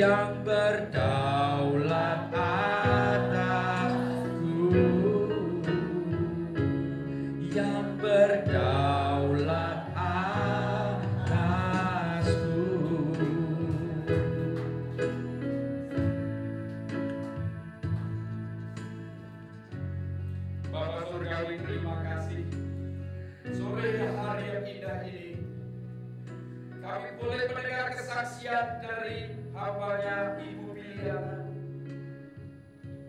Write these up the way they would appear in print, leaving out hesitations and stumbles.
yang berdaulat atasku, yang berdaulat atasku. Bapa Surgawi, terima kasih sore hari yang indah ini kami boleh mendengar kesaksian dari hamba-Nya Ibu Biliana.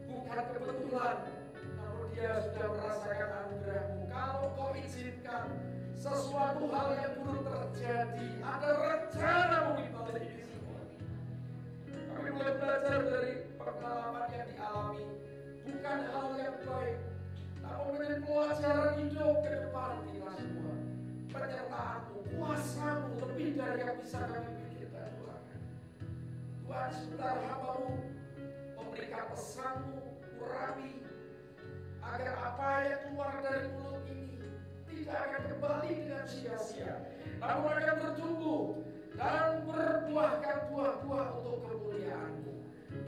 Bukan kebetulan, namun dia sudah merasakan anugerah-Mu. Kalau Kau izinkan sesuatu hal yang buruk terjadi, ada rencana-Mu di balik ini semua. Kami boleh belajar dari pengalaman yang dialami, bukan hal yang baik, namun menjadi pelajaran hidup ke depan kita semua. Penyertaan-Mu, kuasa-Mu lebih dari yang bisa kami pikirkan, Tuhan. Tuhan, sebentar hamba-Mu memberikan pesan-Mu, urapi, agar apa yang keluar dari mulut ini tidak akan kembali dengan sia-sia, namun akan bertumbuh dan berbuahkan buah-buah untuk kemuliaan-Mu.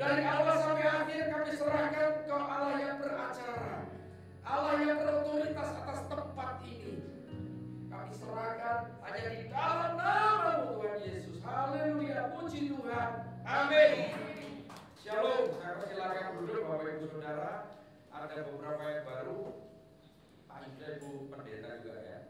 Dari awal sampai akhir kami serahkan ke Allah yang beracara, Allah yang berotoritas atas tempat ini. Kami serahkan hanya di dalam nama-Mu, Tuhan Yesus. Haleluya, puji Tuhan. Amin. Shalom. Saya persilakan duduk Bapak Ibu Saudara. Ada beberapa yang baru. Pak Yuda, Ibu Pendeta juga ya.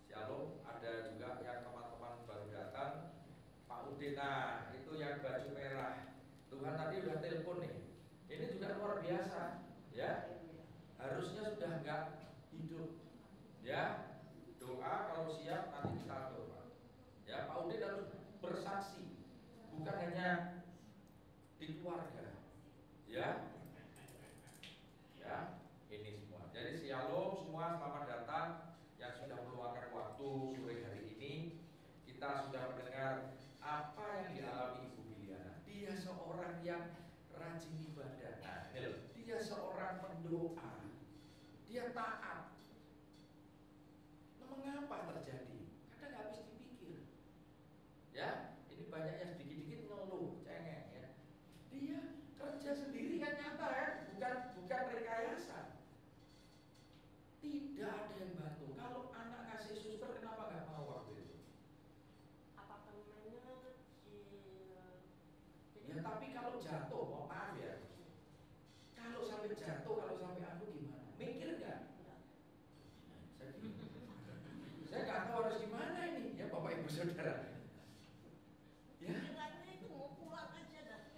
Shalom. Ada juga yang teman-teman baru datang. Pak Udin, nah itu yang baju merah. Tuhan tadi udah telepon nih. Ini juga luar biasa, ya. Harusnya sudah enggak hidup, ya. Doa kalau siap nanti kita atur, Pak. Ya, Pak Udin harus bersaksi, bukan hanya di keluarga, ya. Ya, ini semua. Jadi shalom semua, selamat datang yang sudah meluangkan waktu sore hari ini. Kita sudah mendengar apa yang dialami Ibu Biliana. Dia seorang yang rajin ibadah. Dia seorang pendoa. Dia taat. Mengapa terjadi? Kadang nggak habis dipikir. Ya, ini banyak yang sedikit-sedikit ngeluh, cengeng ya. Dia kerja sendiri kan nyata ya, bukan rekayasa. Tidak ada yang bantu. Kalau anak ngasih suster, kenapa nggak mau waktu itu? Apartemennya kecil. Ya tapi kalau jatuh, mohon maaf ya. Kalau sampai jatuh, kalau sampai anu gimana? Mikir nggak? Saya nggak tahu harus gimana ini, ya Bapak Ibu Saudara. Ya. Pikirannya itu mau pulang aja dah.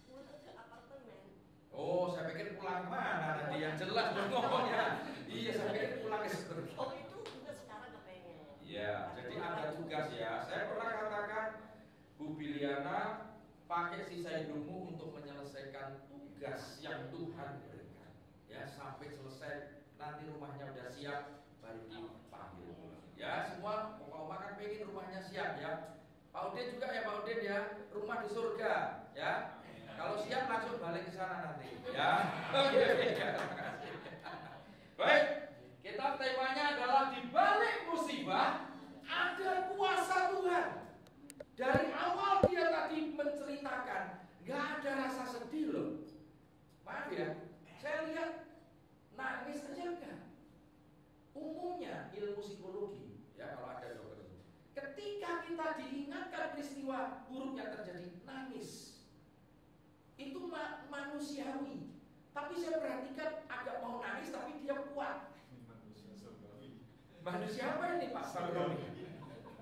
Pulang ke apartemen. Oh, saya pikir pulang mana nanti yang jelas dong ngomongnya. Iya, saya pikir pulang ke surga. Oh, itu juga sekarang kepengen. Iya, jadi ada tugas ya. Saya pernah katakan, Bu Biliana, pakai sisa hidupmu untuk menyelesaikan tugas yang Tuhan berikan. Ya, sampai selesai, nanti rumahnya udah siap, baru dipanggil. Ya, semua Oma kan pengen rumahnya siap ya. Pak Udin juga ya Pak Udin ya, rumah di surga ya. Kalau siap langsung balik ke sana nanti ya. Baik, kita temanya adalah di balik musibah ada kuasa Tuhan. Dari awal dia tadi menceritakan nggak ada rasa sedih loh. Maaf ya, saya lihat nangis aja enggak. Umumnya ilmu psikologi ya, kalau ada dokter itu, ketika kita diingatkan peristiwa buruk yang terjadi, nangis itu manusiawi. Tapi saya perhatikan agak mau nangis tapi dia kuat. Manusia apa ini Pak Saroni?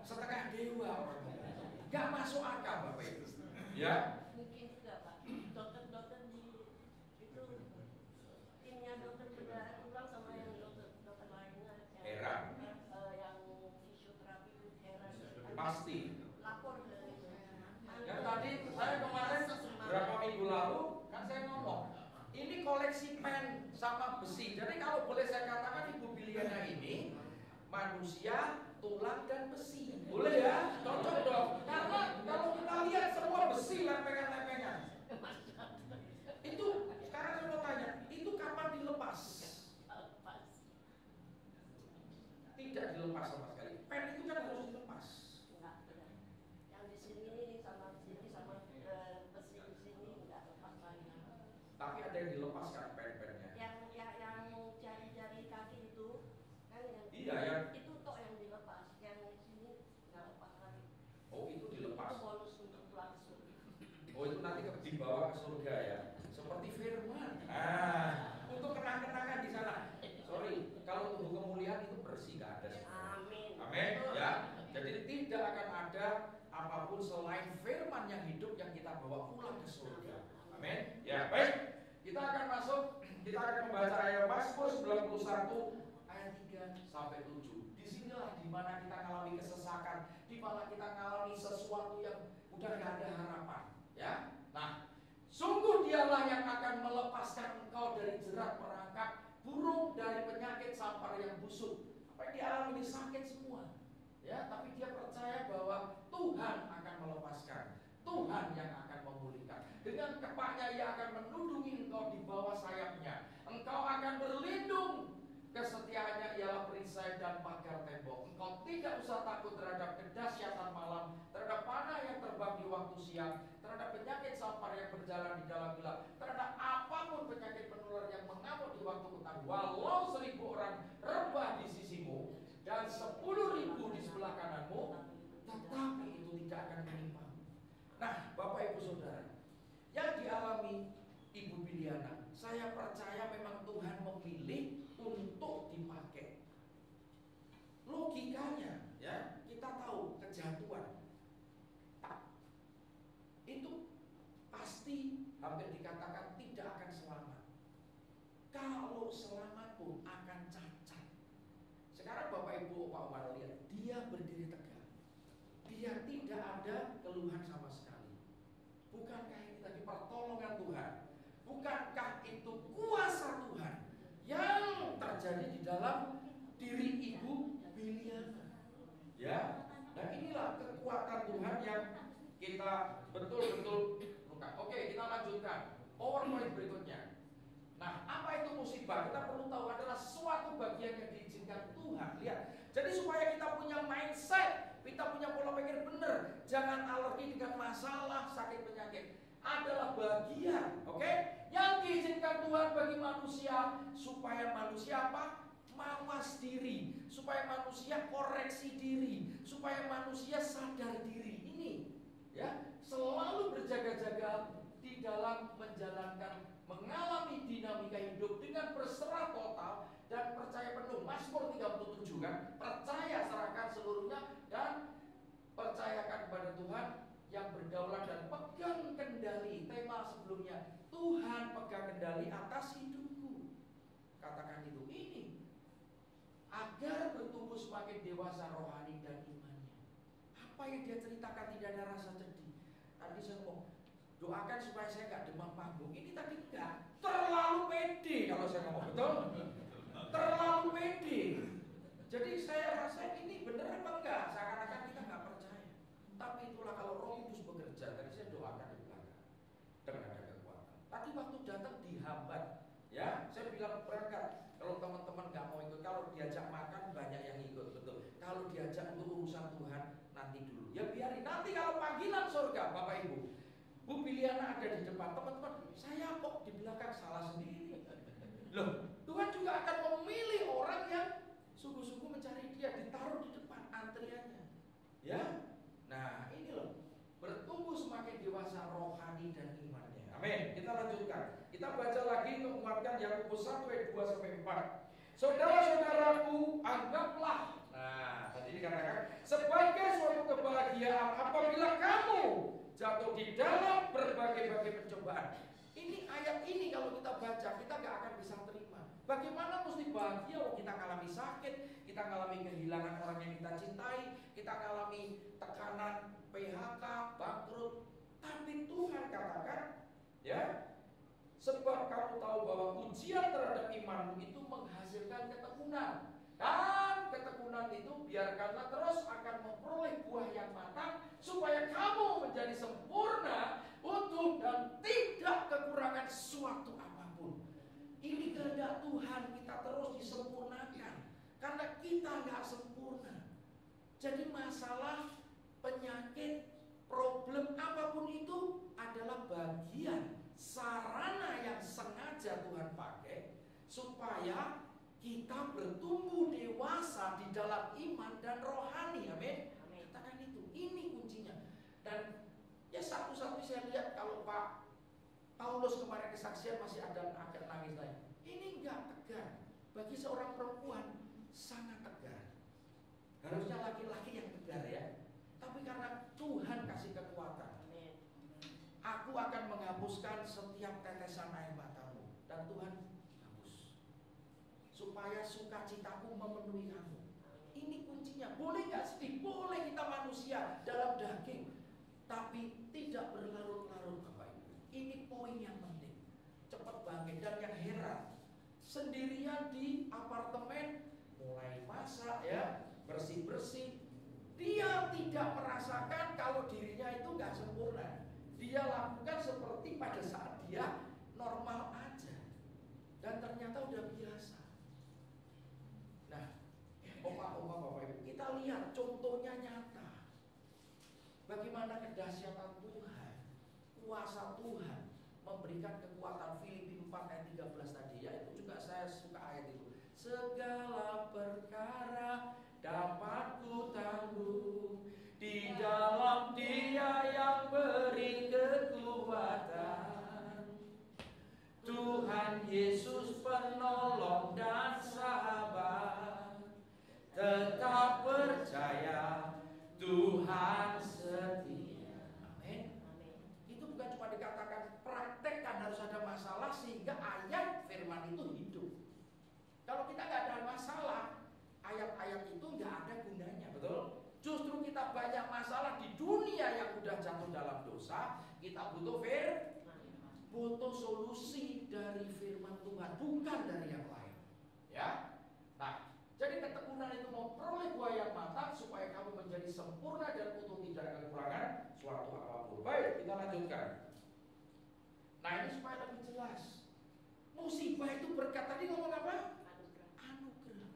Setengah dewa orangnya. Gak masuk akal Bapak itu. Ya. Mungkin juga Pak. Dokter-dokter di itu timnya dokter bedah tulang sama yang dokter lainnya. Heran. Yang fisioterapi heran. Pasti. Lapor ke itu. Yang tadi saya kemarin berapa minggu lalu kan saya ngomong, ini koleksi pen sama besi. Jadi kalau boleh saya katakan Ibu Biliana ini manusia, tulang dan besi. Boleh ya? Cocok dong. Karena kalau kita lihat semua besi lempengan-lempengan. Itu sekarang saya mau tanya, itu kapan dilepas? Tidak dilepas sama sekali. Pen itu kan harus dilepas. Enggak, tidak. Yang di sini sama di sini akhirnya dilepaskan pen-pennya. Yang jari-jari kaki itu kan yang Iya, yang itu tok yang dilepas, yang sini nggak lepas lagi. oh itu dilepas. Itu bonus untuk pulang ke surga. Oh itu nanti dibawa ke surga ya, seperti firman. Ah, untuk kenang-kenangan di sana. Sorry, kalau tunggu kemuliaan itu bersih, gak ada. Amin. Amin. Ya, jadi tidak akan ada apapun selain firman yang hidup yang kita bawa pulang ke surga. Amin. Ya, baik. Kita akan masuk, kita akan membaca ayat Mazmur 91 ayat 3 sampai 7. Disinilah dimana kita mengalami kesesakan, dimana kita mengalami sesuatu yang udah gak ada harapan. Ya, nah, sungguh dialah yang akan melepaskan engkau dari jerat perangkap, burung dari penyakit sampar yang busuk. Apa yang dialami ini sakit semua. Ya, tapi dia percaya bahwa Tuhan akan melepaskan. Tuhan yang akan memulihkan. Dengan kepaknya ia akan menudungi engkau di bawah sayapnya. Engkau akan berlindung. Kesetiaannya ialah perisai dan pagar tembok. Engkau tidak usah takut terhadap kedahsyatan malam, terhadap panah yang terbang di waktu siang, terhadap penyakit sampar yang berjalan di dalam gelap, terhadap apapun penyakit penular yang mengamuk di waktu petang. Walau 1000 orang rebah di sisimu dan 10.000 di sebelah kananmu, tetapi itu tidak akan menimpamu. Nah, Bapak Ibu Saudara, yang dialami Ibu Biliana, saya percaya memang Tuhan memilih untuk dipakai. Logikanya, ya, kita tahu kejatuhan itu pasti hampir dikatakan tidak akan selamat. Kalau selamat pun akan cacat. Sekarang Bapak Ibu Pak Umar lihat, dia berdiri tegak. Dia tidak ada keluhan sama sekali. Bukankah ini tadi pertolongan Tuhan? Bukankah itu kuasa Tuhan yang terjadi di dalam diri Ibu Biliana? Ya, nah inilah kekuatan Tuhan yang kita betul-betul buka. Oke, kita lanjutkan. PowerPoint berikutnya. Nah, apa itu musibah? Kita perlu tahu adalah suatu bagian yang diizinkan Tuhan. Lihat, jadi supaya kita punya mindset, kita punya pola pikir benar, jangan alergi dengan masalah sakit penyakit. Adalah bagian, oke? Yang diizinkan Tuhan bagi manusia supaya manusia apa? Mawas diri, supaya manusia koreksi diri, supaya manusia sadar diri. Ini, ya, selalu berjaga-jaga di dalam menjalankan, mengalami dinamika hidup dengan berserah total dan percaya penuh. Mazmur 37 kan, percaya serahkan seluruhnya dan percayakan kepada Tuhan yang berdaulat dan pegang kendali. Tema sebelumnya, Tuhan pegang kendali atas hidupku. Katakan itu, ini agar bertumbuh semakin dewasa rohani dan imannya. Apa yang dia ceritakan tidak ada rasa sedih. Tadi saya ngomong, doakan supaya saya gak demam panggung. Ini tadi enggak, terlalu pede kalau saya ngomong, betul? Terlalu pede. Jadi saya rasa ini benar apa enggak? Seakan-akan kita gak percaya. Tapi itulah kalau Roh Kudus bekerja. Tadi saya doakan di belakang dengan ada kekuatan. Tadi waktu datang dihambat, ya, saya bilang berangkat. Kalau teman-teman nggak mau ikut, kalau diajak makan banyak yang ikut, betul. Kalau diajak untuk urusan Tuhan nanti dulu. Ya biarin. Nanti kalau panggilan surga, Bapak Ibu, Bu Biliana ada di depan, teman-teman, saya kok di belakang salah sendiri. Loh, Tuhan juga akan memilih orang yang sungguh-sungguh mencari Dia, ditaruh di depan antriannya. Ya. Nah, ini loh, bertumbuh semakin dewasa rohani dan imannya. Amin. Kita lanjutkan. Kita baca lagi untuk menguatkan Yakobus 1 ayat 2 sampai 4. Saudara-saudaraku, anggaplah. Nah, tadi dikatakan sebagai suatu kebahagiaan apabila kamu jatuh di dalam berbagai-bagai pencobaan. Ini ayat ini kalau kita baca, kita gak akan bisa terima. Bagaimana mesti bahagia kalau kita mengalami sakit, kita mengalami kehilangan orang yang kita cintai, kita mengalami tekanan PHK, bangkrut. Tapi Tuhan katakan, ya, sebab kamu tahu bahwa ujian terhadap imanmu itu menghasilkan ketekunan. Dan ketekunan itu biarkanlah terus akan memperoleh buah yang matang, supaya kamu menjadi sempurna, utuh dan tidak kekurangan suatu apapun. Ini kehendak Tuhan, kita terus disempurnakan, karena kita nggak sempurna. Jadi masalah, penyakit, problem apapun itu adalah bagian sarana yang sengaja Tuhan pakai supaya kita bertumbuh dewasa di dalam iman dan rohani. Amin. Katakan itu. Ini kuncinya. Dan ya satu-satu saya lihat kalau Pak Paulus kemarin kesaksian masih ada agak nangis lagi. Ini enggak tegar. Bagi seorang perempuan sangat tegar. Harusnya laki-laki yang tegar ya. Tapi karena Tuhan kasih kekuatan, aku akan menghapuskan setiap tetesan air matamu. Dan Tuhan hapus, supaya sukacitaku memenuhi kamu. Ini kuncinya. Boleh gak sedih? Boleh kita manusia dalam daging, tapi tidak berlarut-larut Bapak Ibu. Ini poin yang penting. Cepat bangkit. Dan yang heran, sendirian di apartemen, mulai masak ya, bersih-bersih. Dia tidak merasakan kalau dirinya itu gak sempurna. Dia lakukan seperti pada saat dia normal aja. Dan ternyata udah biasa. Nah, Bapak Ibu, kita lihat contohnya nyata. Bagaimana kedahsyatan Tuhan, kuasa Tuhan memberikan kekuatan. Filipi 4 ayat 13 tadi ya, itu juga saya suka ayat itu. Segala perkara dapat ku tanggung di dalam Dia yang beri kekuatan. Tuhan Yesus penolong dan sahabat, tetap percaya Tuhan setia. Amin. Itu bukan cuma dikatakan, praktekkan, harus ada masalah sehingga ayat firman itu hidup. Kalau kita nggak ada masalah, ayat-ayat itu nggak ada gunanya, betul? Justru kita banyak masalah di dunia yang udah jatuh dalam dosa. Kita butuh solusi dari firman Tuhan, bukan dari yang lain. Ya, nah, jadi ketekunan itu memperoleh buah yang matang supaya kamu menjadi sempurna dan utuh, tidak kekurangan suatu apapun. Baik, kita lanjutkan. Nah, ini supaya lebih jelas. Musibah itu berkat, tadi ngomong apa? Anugerah.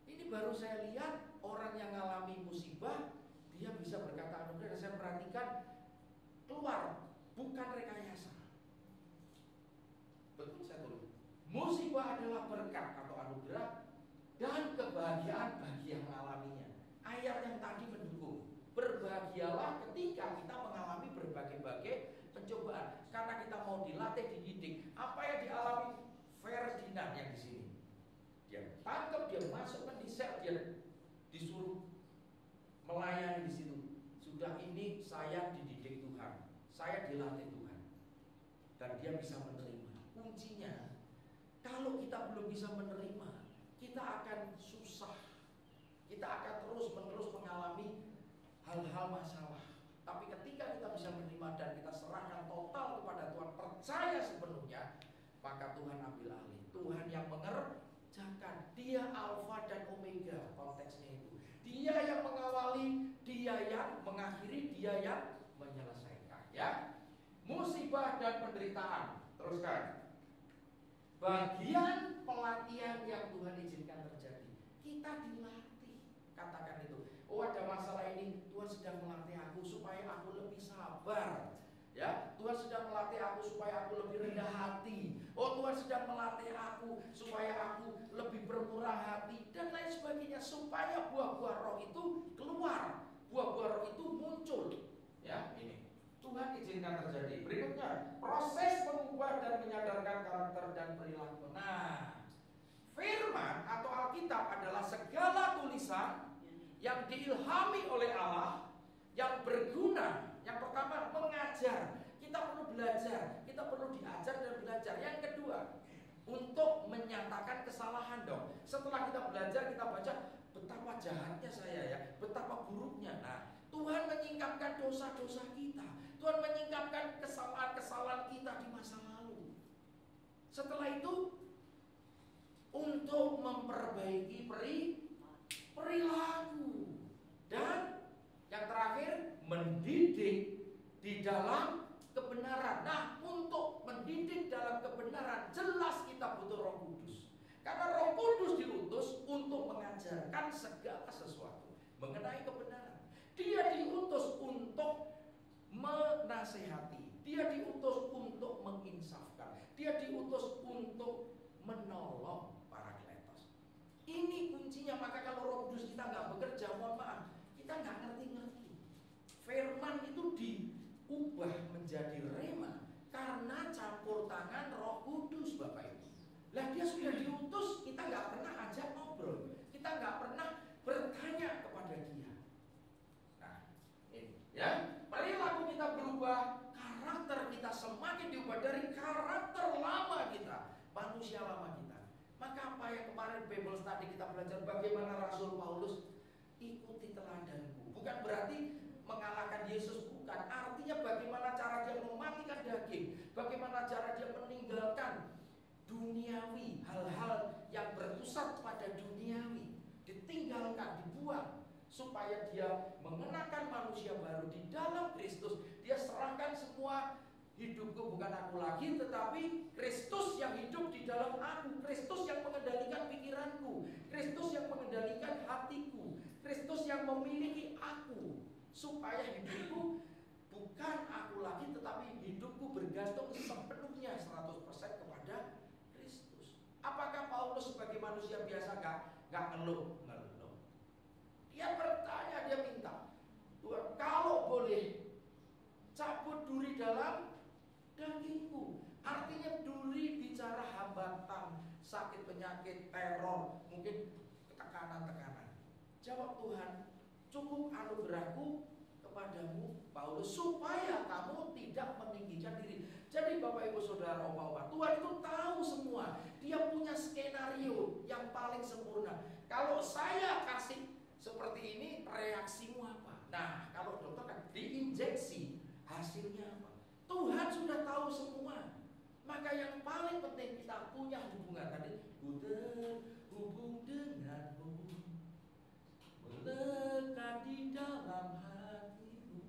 Ini baru saya lihat orang yang mengalami musibah, dia bisa berkata anugerah. Dan saya perhatikan keluar, bukan rekayasa. Betul saya tulis. Musibah adalah berkat atau anugerah dan kebahagiaan bagi yang mengalaminya. Ayat yang tadi mendukung. Berbahagialah ketika kita mengalami berbagai-bagai pencobaan, karena kita mau dilatih, dididik. Apa yang dialami Ferdinand yang di sini? Dia tangkap, dia masukkan di sel, dia disuruh melayani di situ. Sudah ini saya dididik Tuhan, saya dilatih Tuhan, dan dia bisa menerima. Kuncinya, kalau kita belum bisa menerima, kita akan susah. Kita akan terus-menerus mengalami hal-hal masalah. Tapi ketika kita bisa menerima dan kita serahkan total kepada Tuhan, percaya sepenuhnya, maka Tuhan ambil alih. Tuhan yang mengerjakan. Dia Alfa dan Omega, konteksnya itu. Dia yang mengawali, dia yang mengakhiri, dia yang menyelesaikan. Ya, musibah dan penderitaan. Teruskan. Bagian pelatihan yang Tuhan izinkan terjadi, kita dilatih. Katakan itu. Oh, ada masalah ini, Tuhan sedang melatih aku supaya aku lebih sabar. Ya, Tuhan sedang melatih aku supaya aku lebih rendah hati. Oh, Tuhan sedang melatih aku supaya aku lebih bermurah hati dan lain sebagainya, supaya buah-buah roh itu keluar, buah-buah roh itu muncul. Ya, ini Tuhan izinkan terjadi. Berikutnya, proses mengubah dan menyadarkan karakter dan perilaku. Nah, firman atau Alkitab adalah segala tulisan yang diilhami oleh Allah, yang berguna. Yang pertama, mengajar. Kita perlu belajar, kita perlu diajar dan belajar. Yang kedua, untuk menyatakan kesalahan dong. Setelah kita belajar, kita baca betapa jahatnya saya ya, betapa buruknya. Nah, Tuhan menyingkapkan dosa-dosa kita. Tuhan menyingkapkan kesalahan-kesalahan kita di masa lalu. Setelah itu, untuk memperbaiki perilaku. Dan yang terakhir, mendidik di dalam kebenaran. Nah, untuk mendidik dalam kebenaran, jelas kita butuh Roh Kudus. Karena Roh Kudus diutus untuk mengajarkan segala sesuatu mengenai kebenaran. Dia diutus untuk menasehati, Dia diutus untuk menginsafkan. Dia diutus untuk menolong Parakletos. Ini kuncinya. Maka kalau Roh Kudus kita nggak bekerja, mohon maaf, kita nggak ngerti-ngerti. Firman itu diubah menjadi rema karena campur tangan Roh Kudus, Bapak Ibu. Lah dia sudah diutus, kita nggak pernah ajak ngobrol, kita nggak pernah bertanya kepada dia. Nah, ini ya, perilaku kita berubah, karakter kita semakin diubah dari karakter lama kita, manusia lama kita. Maka apa yang kemarin Bible study kita belajar bagaimana Rasul Paulus ikuti teladanku. Bukan berarti mengalahkan Yesus, bukan. Artinya bagaimana cara dia mematikan daging, bagaimana cara dia meninggalkan duniawi, hal-hal yang berpusat pada duniawi, ditinggalkan, dibuang, supaya dia mengenakan manusia baru di dalam Kristus. Dia serahkan semua, hidupku bukan aku lagi, tetapi Kristus yang hidup di dalam aku, Kristus yang mengendalikan pikiranku, Kristus yang mengendalikan hatiku, Kristus yang memiliki aku, supaya hidupku bukan aku lagi, tetapi hidupku bergantung sepenuhnya 100% kepada Kristus. Apakah Paulus sebagai manusia biasa nggak ngeluh? Dia bertanya, dia minta, Tuhan kalau boleh cabut duri dalam dagingku. Artinya duri bicara hambatan, sakit, penyakit, teror, mungkin tekanan-tekanan. Jawab Tuhan, cukup anugerahku kepadamu, Paulus, supaya kamu tidak meninggikan diri. Jadi Bapak Ibu Saudara, Oma-oma, Tuhan itu tahu semua. Dia punya skenario yang paling sempurna. Kalau saya kasih seperti ini, reaksimu apa? Nah, kalau dokter kan diinjeksi, hasilnya apa? Tuhan sudah tahu semua. Maka yang paling penting kita punya hubungan. Tadi, ku terhubung denganmu, melekat di dalam hatimu.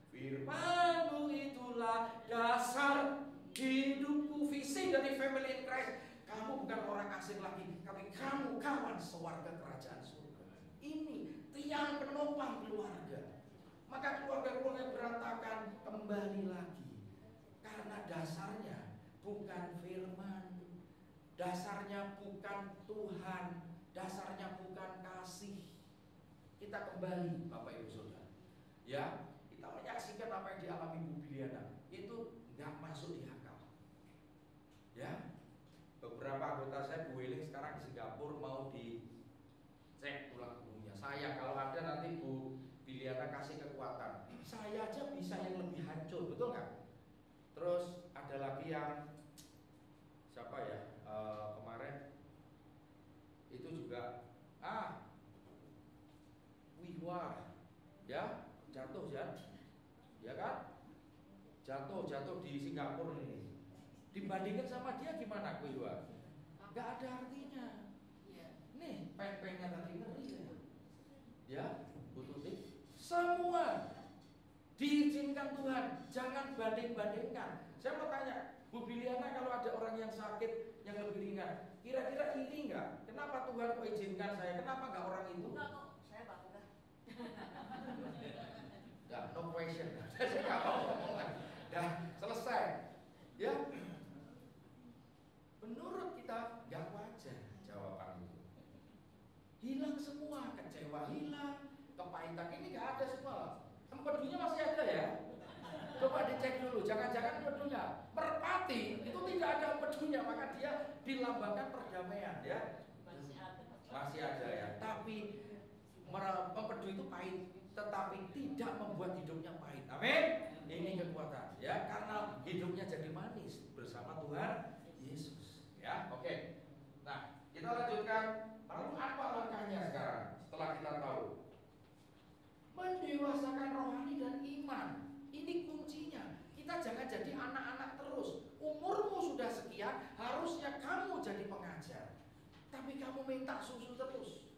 Firman-Mu itulah dasar hidupku. Visi dari Family in Christ, kamu bukan orang asing lagi, tapi kamu kawan sewarga kerajaan surga. Ini tiang penopang keluarga. Maka keluarga-keluarga berantakan kembali lagi, karena dasarnya bukan firman, dasarnya bukan Tuhan, dasarnya bukan kasih. Kita kembali, Bapak Ibu Saudara, ya, kita menyaksikan apa yang dialami Bu Biliana, itu nggak masuk di akal. Ya, beberapa anggota saya, Bu Wiling sekarang di Singapura, mau dicek tulang punggungnya. Saya kalau ada nanti Bu Biliana kasih kekuatan. Saya aja bisa yang lebih hancur, betul nggak? Terus ada lagi yang siapa ya, kemarin itu juga Wihwa, ya jatuh ya kan? Jatuh di Singapura ini. Dibandingkan sama dia gimana Wihwa? Nggak ada artinya. Nih peng-pengnya tadi ngeri ya, Bu Tuti. Semua diizinkan Tuhan, jangan banding-bandingkan. Saya mau tanya, Bu Biliana, kalau ada orang yang sakit yang lebih ringan, kira-kira ini enggak? Kenapa Tuhan kok izinkan saya? Kenapa enggak orang itu? Enggak kok, saya bangga. Ya, no question. Saya nggak mau ngomong lagi. Dah selesai. Ya, menurut kita nggak wajar jawaban itu. Hilang semua, kecewa hilang, kepahitan ini nggak ada semua. Empedunya masih ada ya. Coba dicek dulu, jangan-jangan empedunya merpati itu tidak ada empedunya, maka dia dilambangkan perdamaian ya. Masih ada ya. Tapi empedu itu pahit, tetapi tidak membuat hidupnya pahit. Amin. Ini kekuatan ya, karena hidupnya jadi manis bersama Tuhan Yesus. Ya, oke. Nah, kita lanjutkan. Lalu apa langkahnya sekarang? Setelah kita tahu, mendewasakan rohani dan iman. Ini kuncinya. Kita jangan jadi anak-anak terus. Umurmu sudah sekian, harusnya kamu jadi pengajar, tapi kamu minta susu terus,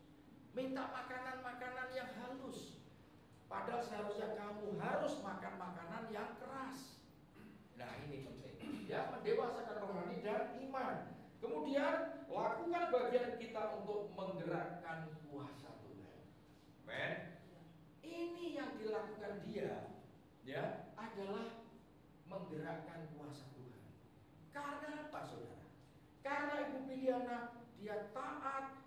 minta makanan-makanan yang halus. Padahal seharusnya kamu harus makan makanan yang keras. Nah ini penting ya, mendewasakan rohani dan iman. Kemudian lakukan bagian kita untuk menggerakkan kuasa Tuhan. Amen. Ini yang dilakukan dia ya adalah menggerakkan Biliana, dia taat,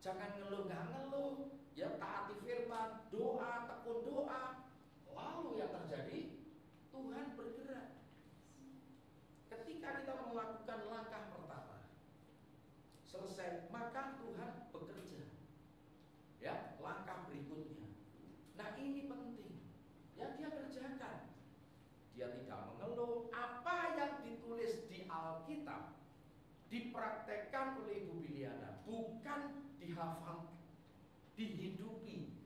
jangan ngeluh nggak ngeluh, ya taati firman, doa, tekun doa. Lalu yang terjadi, Tuhan bergerak. Ketika kita melakukan langkah pertama, selesai, maka Tuhan bekerja. Ya, langkah berikutnya. Nah ini penting. Ya dia kerjakan. Dia tidak mengeluh. Apa yang ditulis di Alkitab dipraktekkan oleh Ibu Biliana, bukan dihafal, dihidupi.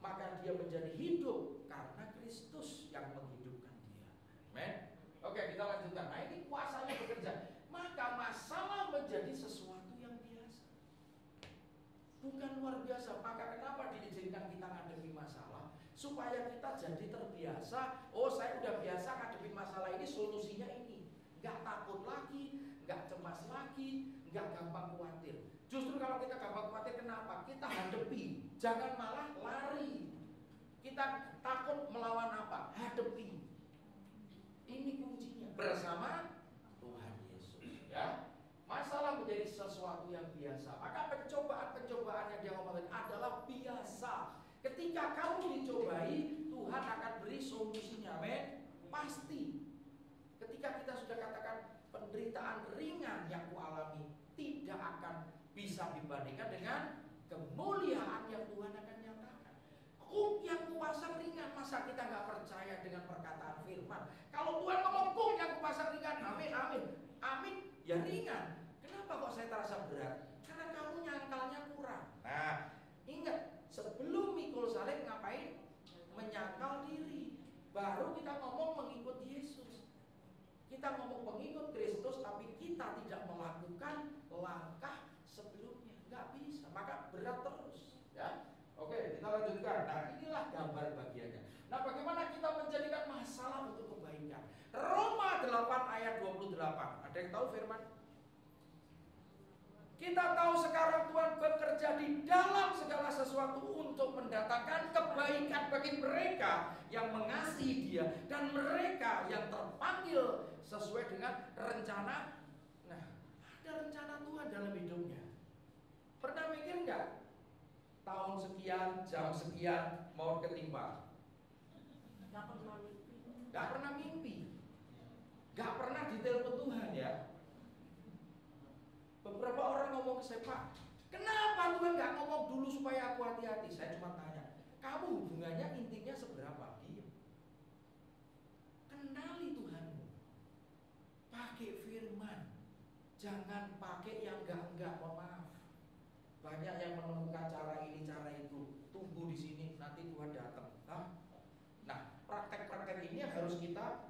Maka dia menjadi hidup karena Kristus yang menghidupkan dia. Amen. Oke, kita lanjutkan. Nah ini kuasanya bekerja. Maka masalah menjadi sesuatu yang biasa, bukan luar biasa. Maka kenapa diizinkan kita ngadepi masalah? Supaya kita jadi terbiasa. Oh, saya udah biasa ngadepi masalah ini, solusinya ini. Gak takut lagi, gak cemas lagi, gak gampang khawatir. Justru kalau kita gampang khawatir, kenapa? Kita hadapi, jangan malah lari. Kita takut melawan apa? Hadapi. Ini kuncinya, bersama Tuhan Yesus. Ya, masalah menjadi sesuatu yang biasa. Maka pencobaan-pencobaan yang dia ngomongin adalah biasa. Ketika kamu dicobai, Tuhan akan beri solusinya. Amin. Pasti. Ketika kita sudah katakan penderitaan ringan yang kualami tidak akan bisa dibandingkan dengan kemuliaan yang Tuhan akan nyatakan. Yang kuasa ringan, masa kita nggak percaya dengan perkataan firman? Kalau Tuhan ngomong yang kuasa ringan, amin, amin, amin, ya ringan. Kenapa kok saya terasa berat? Karena kamu nyangkalnya kurang. Nah, ingat, sebelum mikul salib ngapain? Menyangkal diri. Baru kita ngomong mengikut Yesus. Kita ngomong mengikut Kristus, tapi kita tidak melakukan langkah sebelumnya. Nggak bisa, maka berat terus. Ya, oke, kita lanjutkan. Nah, inilah gambar bagiannya. Nah, bagaimana kita menjadikan masalah untuk kebaikan? Roma 8 ayat 28. Ada yang tahu firman? Kita tahu sekarang Tuhan bekerja di dalam segala sesuatu untuk mendatangkan kebaikan bagi mereka yang mengasihi Dia dan mereka yang terpanggil sesuai dengan rencana. Nah, ada rencana Tuhan dalam hidupnya. Pernah mikir nggak? Tahun sekian, jam sekian mau ketimpa? Gak pernah mimpi. Gak pernah mimpi. Gak pernah ditelepon Tuhan ya. Beberapa orang ngomong ke saya, Pak, kenapa Tuhan gak ngomong dulu supaya aku hati-hati? Saya cuma tanya, kamu hubungannya intinya seberapa? Diam. Kenali Tuhanmu. Pakai firman. Jangan pakai yang enggak, mohon maaf. Banyak yang menemukan cara ini, cara itu. Tunggu di sini, nanti Tuhan datang. Nah, praktek-praktek ini harus kita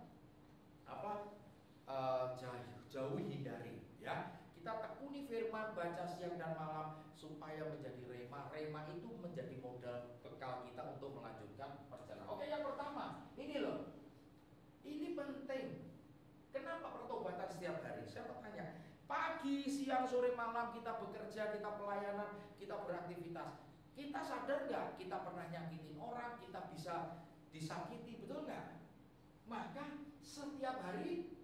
jauhi, hindari, ya. Kita tekuni firman, baca siang dan malam supaya menjadi rema. Rema itu menjadi modal bekal kita untuk melanjutkan perjalanan. Oke, yang pertama, ini loh. Ini penting. Kenapa pertobatan setiap hari? Saya bertanya, pagi, siang, sore, malam kita bekerja, kita pelayanan, kita beraktivitas. Kita sadar nggak kita pernah nyakitin orang, kita bisa disakiti, betul nggak? Maka setiap hari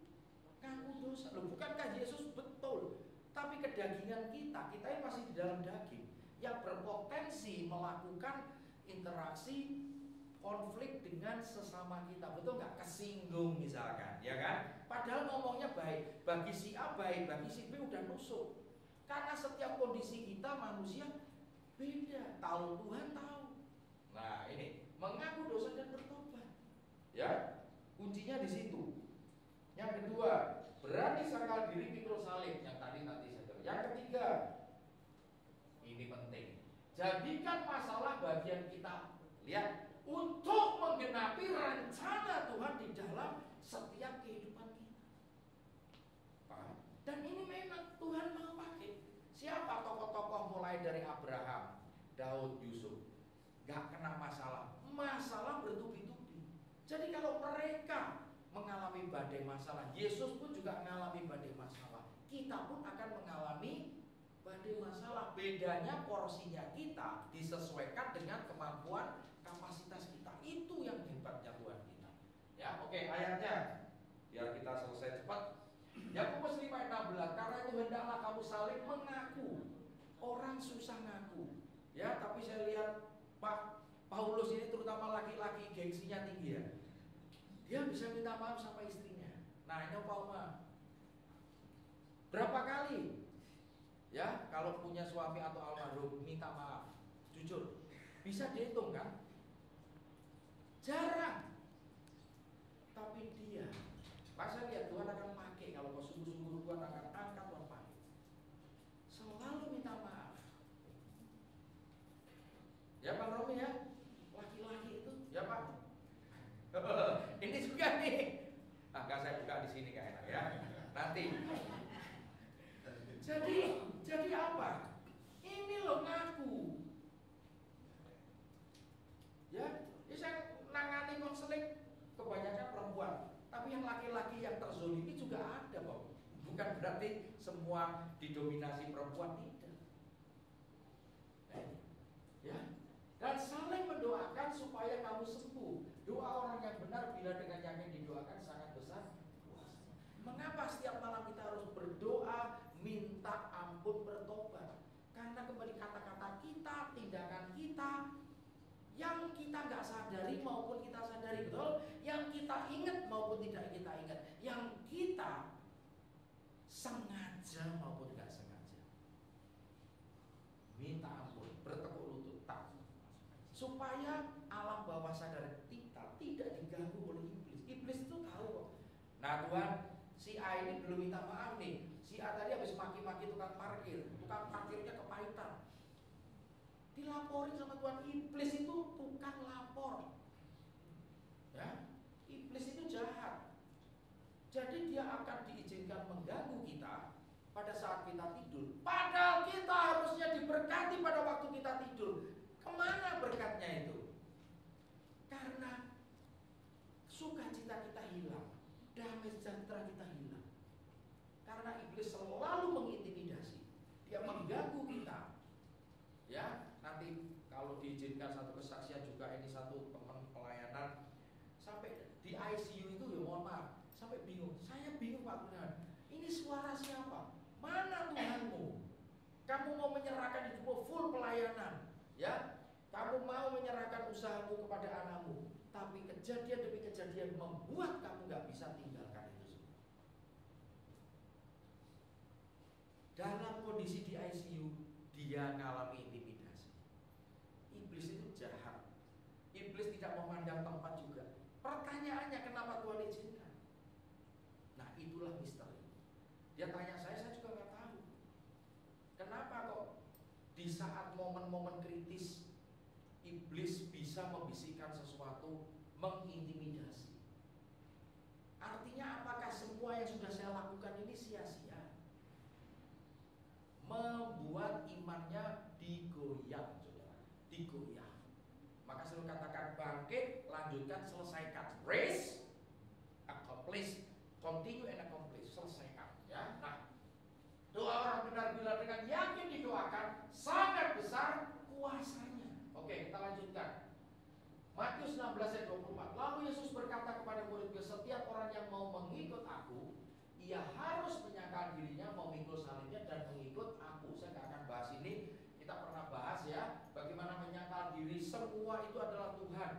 ngaku dosa. Loh, bukankah Yesus betul? Tapi kedagingan kita ini masih di dalam daging yang berpotensi melakukan interaksi konflik dengan sesama kita, betul nggak? Kesinggung misalkan, ya kan? Padahal ngomongnya baik, bagi si A baik, bagi si B udah nusuk. Karena setiap kondisi kita manusia beda, tahu Tuhan tahu. Nah ini mengaku dosa dan bertobat, ya kuncinya di situ. Yang kedua, berani sangkal diri pikul salib yang tadi nanti saya terus. Yang ketiga, ini penting. Jadikan masalah bagian kita. Lihat, untuk menggenapi rencana Tuhan di dalam setiap kehidupan kita. Paham? Dan ini memang Tuhan mau pakai. Siapa tokoh-tokoh mulai dari Abraham, Daud, Yusuf, gak kena masalah. Masalah bertubi-tubi. Jadi kalau mereka mengalami badai masalah, Yesus pun juga mengalami badai masalah. Kita pun akan mengalami badai masalah. Bedanya porsinya kita disesuaikan dengan kemampuan kapasitas kita. Itu yang hebatnya Tuhan kita. Ya, oke, ayatnya biar kita selesai cepat. Yakobus 5:16, karena itu hendaklah kamu harus saling mengaku. Orang susah ngaku. Ya, tapi saya lihat Pak Paulus ini terutama laki-laki gengsinya tinggi ya. Dia bisa minta maaf sama istrinya. Nah, ini Paulus. Berapa kali? Ya, kalau punya suami atau almarhum minta maaf, jujur, bisa dihitung kan? Jarang. Tapi dia, masa lihat Tuhan akan pakai, kalau kau sungguh-sungguh Tuhan akan angkat, Tuhan pakai. Selalu minta maaf. Ya Pak Romi ya, laki-laki itu, ya Pak. Ini juga nih. Enggak, saya buka di sini gak enak ya. Nanti. Jadi apa? Ini loh ngaku. Ya, ini saya nangani konseling kebanyakan perempuan, tapi yang laki-laki yang terzolimi juga ada kok. Bukan berarti semua didominasi perempuan, tidak. Ya, dan saling mendoakan supaya kamu sembuh. Doa orang yang benar bila dengan yakin didoakan sangat besar kuasanya. Mengapa setiap malam kita harus berdoa, minta ampun, bertobat? Karena kembali kata-kata kita, tindakan kita, yang kita nggak sadari maupun kita sadari, betul, yang kita ingat maupun tidak kita ingat, yang kita sengaja maupun nggak sengaja, minta ampun, bertekuk lutut, tak, supaya alam bawah sadar kita tidak diganggu oleh iblis. Iblis itu tahu kok. Nah Tuhan, si A ini belum minta maaf nih. Si A tadi habis maki-maki tukang parkirnya kepahitan. Dilaporin sama Tuhan. Iblis itu tukang lapor. Ya, iblis itu jahat. Jadi dia akan diizinkan mengganggu kita pada saat kita tidur. Padahal kita harusnya diberkati pada waktu kita tidur. Kemana berkatnya itu? Karena sukacita kita hilang, damai sejahtera kita hilang. Karena iblis selalu mengintimidasi, dia mengganggu kita. Ya, nanti kalau diizinkan satu kesaksian juga, ini satu teman pelayanan sampai di ICU itu, ya mohon maaf, sampai bingung. Saya bingung Pak Tuhan, ini suara siapa? Mana Tuhanmu? Kamu mau menyerahkan hidupmu full pelayanan, ya? Kamu mau menyerahkan usahamu kepada anakmu, tapi kejadian demi kejadian membuat kamu gak bisa tinggalkan itu semua. Dalam kondisi di ICU, dia mengalami intimidasi. Iblis itu jahat. Iblis tidak memandang tempat juga. Pertanyaannya, kenapa Tuhan izinkan? Nah, itulah misteri. Dia tanya saya juga gak tahu. Kenapa kok di saat momen-momen kritis iblis bisa membisikkan sesuatu, mengintimidasi? Artinya apakah semua yang sudah saya lakukan ini sia-sia? Membuat imannya digoyang, saudara. Digoyang. Maka selalu katakan bangkit, lanjutkan, selesaikan. Raise, accomplish, continue and accomplish. Selesaikan. Ya. Nah, doa orang benar bila dengan yakin didoakan sangat besar kuasanya. Oke, kita lanjutkan. Matius 16 ayat 24. Lalu Yesus berkata kepada murid-Nya, setiap orang yang mau mengikut aku, ia harus menyangkal dirinya, memikul salibnya dan mengikut aku. Saya nggak akan bahas ini. Kita pernah bahas ya, bagaimana menyangkal diri. Semua itu adalah Tuhan.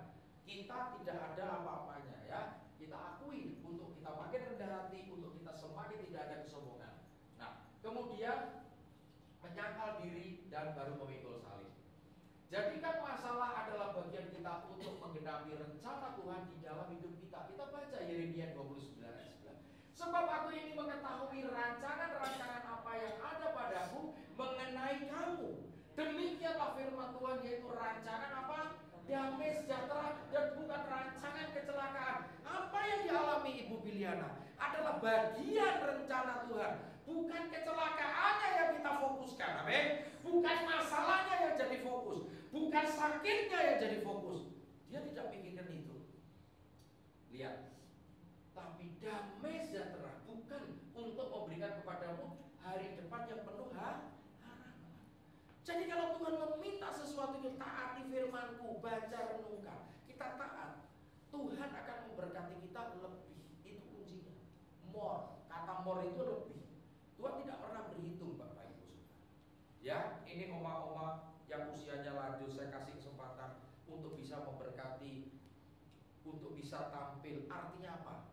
Kita tidak ada apa-apanya ya. Kita akui untuk kita makin rendah hati, untuk kita semakin tidak ada kesombongan. Nah, kemudian menyangkal diri dan baru memikul salib. Jadikan masalah adalah bagian kita untuk menggenapi rencana Tuhan di dalam hidup kita. Kita baca Yeremia 29 ayat 9. Sebab aku ini mengetahui rancangan-rancangan apa yang ada padamu mengenai kamu. Demikianlah firman Tuhan, yaitu rancangan apa? Damai sejahtera dan bukan rancangan kecelakaan. Apa yang dialami Ibu Biliana adalah bagian rencana Tuhan, bukan kecelakaannya yang kita fokuskan. Amin. Bukan masalahnya yang jadi fokus, bukan sakitnya yang jadi fokus. Dia tidak pikirkan itu. Lihat, tapi damai sejahtera bukan untuk memberikan kepadamu hari depan yang penuh harapan. Jadi kalau Tuhan meminta sesuatu, kita taati firman-Ku, baca, renungkan, kita taat, Tuhan akan memberkati kita lebih. Itu kuncinya. More, kata more itu lebih. Tuhan tidak pernah berhitung, Bapak Ya, ini oma-oma yang usianya lanjut, saya kasih kesempatan untuk bisa memberkati, untuk bisa tampil. Artinya apa?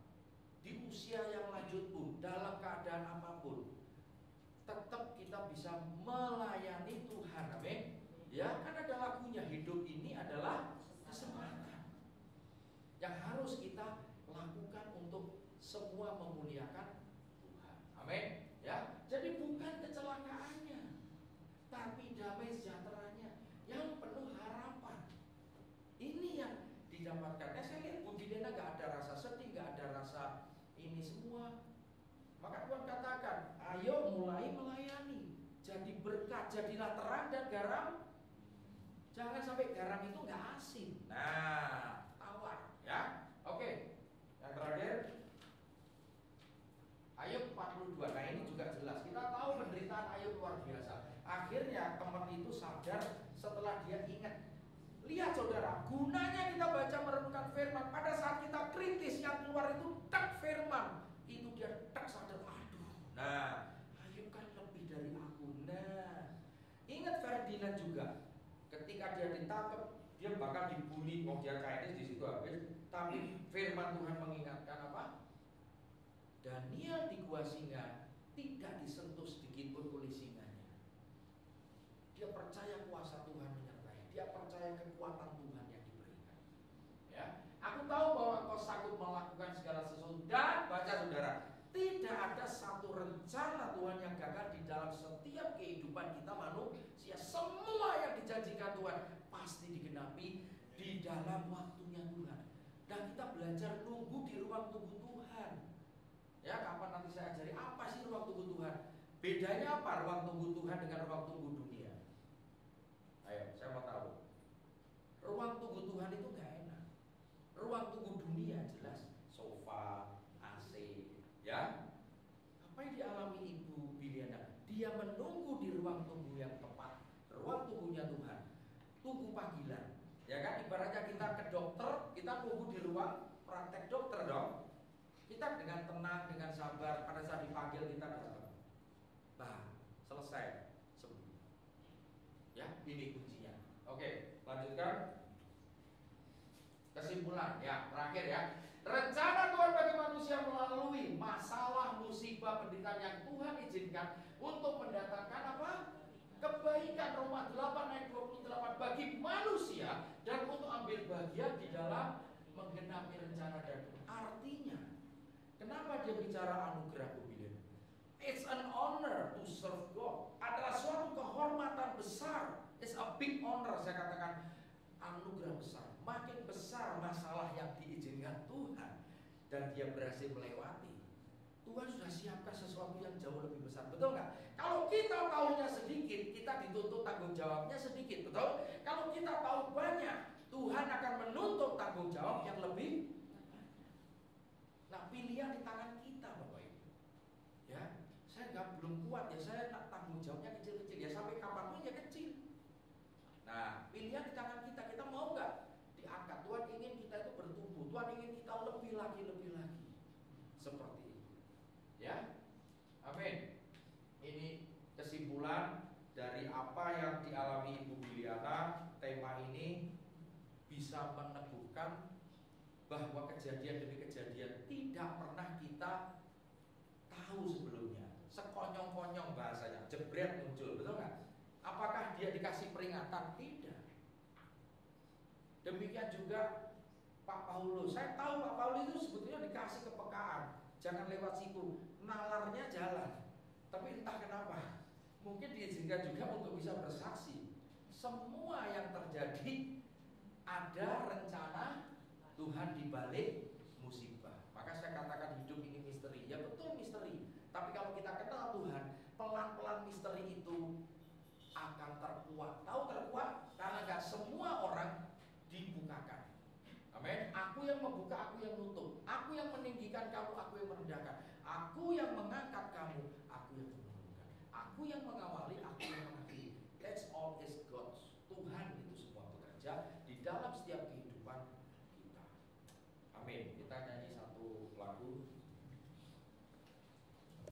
Di usia yang lanjut pun, dalam keadaan apapun, tetap kita bisa melayani Tuhan. Amin. Ya, kan ada lagunya, hidup ini adalah kesempatan yang harus kita lakukan untuk semua memuliakan Tuhan. Amin. Ya, jadi bukan kecelakaannya, tapi damai sejahteranya yang penuh harapan. Ini yang didapatkan. Saya lihat Bu Bidena gak ada rasa sedih, gak ada rasa ini semua. Maka Tuhan katakan, ayo mulai melayani, jadi berkat, jadilah terang dan garam. Jangan sampai garam itu gak asin. Nah, tawar ya. Oke, yang terakhir Ayub 42. Nah ini juga jelas. Kita tahu penderitaan Ayub luar biasa. Akhirnya teman itu sadar setelah dia ingat. Lihat saudara, gunanya kita baca merenungkan firman. Pada saat kita kritis, yang keluar itu tak firman. Itu dia tak sadar, aduh. Nah, Ayub kan lebih dari aku. Nah, ingat Ferdinand juga. Ketika dia ditangkap, dia bakal dibully. Oh dia Chinese di situ habis. Tapi firman Tuhan mengingatkan apa? Daniel di gua singa tidak disentuh sedikit pun oleh singanya. Dia percaya kuasa Tuhan menyertai. Dia percaya kekuatan Tuhan yang diberikan. Ya, aku tahu bahwa engkau sanggup melakukan segala sesuatu. Dan baca saudara, tidak ada satu rencana Tuhan yang gagal di dalam setiap kehidupan kita manusia. Semua yang dijanjikan Tuhan pasti digenapi di dalam waktunya Tuhan. Dan kita belajar nunggu di ruang tunggu Tuhan. Ya, kapan nanti saya ajari apa sih ruang tunggu Tuhan? Bedanya apa ruang tunggu Tuhan dengan ruang tunggu dunia? Ayo, saya mau tahu. Ruang tunggu Tuhan itu gak enak. Ruang tunggu dunia jelas sofa, AC, ya. Apa yang dialami Ibu Biliana? Dia menunggu di ruang tunggu yang tepat, ruang tunggunya Tuhan. Tunggu panggilan. Ya kan, ibaratnya kita ke dokter, kita tunggu di ruang praktek dokter dong. Kita dengan tenang, dengan sabar, pada saat dipanggil kita datang. Bah, selesai sembuh. Ya, ini kuncinya. Oke, lanjutkan. Kesimpulan, ya, terakhir ya. Rencana Tuhan bagi manusia melalui masalah, musibah, penderitaan yang Tuhan izinkan untuk mendatangkan apa? Kebaikan. Roma 8 ayat 28 bagi manusia dan untuk ambil bagian di dalam menggenapi rencana dan artinya. Kenapa dia bicara anugerah, Bu Bilin? It's an honor to serve God. Adalah suatu kehormatan besar. It's a big honor, saya katakan anugerah besar. Makin besar masalah yang diizinkan Tuhan dan dia berhasil melewati, Tuhan sudah siapkan sesuatu yang jauh lebih besar. Betul nggak? Kalau kita tahunya sedikit, kita dituntut tanggung jawabnya sedikit. Betul? Kalau kita tahu banyak, Tuhan akan menuntut tanggung jawab yang lebih. Nah, pilihan di tangan kita, Bapak Ibu. Ya, saya belum kuat ya, saya tanggung jawabnya kecil-kecil ya, sampai kapanpun ya kecil. Nah, pilihan di tangan kita. Kita mau nggak diangkat? Tuhan ingin kita itu bertumbuh. Tuhan ingin kita lebih lagi. Seperti itu. Ya, amin. Ini kesimpulan dari apa yang dialami Ibu Biliana. Tema ini bisa meneguhkan bahwa kejadian demi kejadian tidak pernah kita tahu sebelumnya. Sekonyong-konyong bahasanya, jebret muncul, betul nggak? Apakah dia dikasih peringatan? Tidak. Demikian juga Pak Paulus. Saya tahu Pak Paulus itu sebetulnya dikasih kepekaan. Jangan lewat situ, nalarnya jalan. Tapi entah kenapa, mungkin diizinkan juga untuk bisa bersaksi. Semua yang terjadi ada rencana Tuhan di balik musibah. Maka saya katakan hidup ini misteri. Ya betul misteri. Tapi kalau kita kenal Tuhan, pelan-pelan misteri itu akan terkuat. Tahu terkuat? Karena gak semua orang dibukakan. Amin. Aku yang membuka, aku yang menutup. Aku yang meninggikan kamu, aku yang merendahkan. Aku yang mengangkat kamu,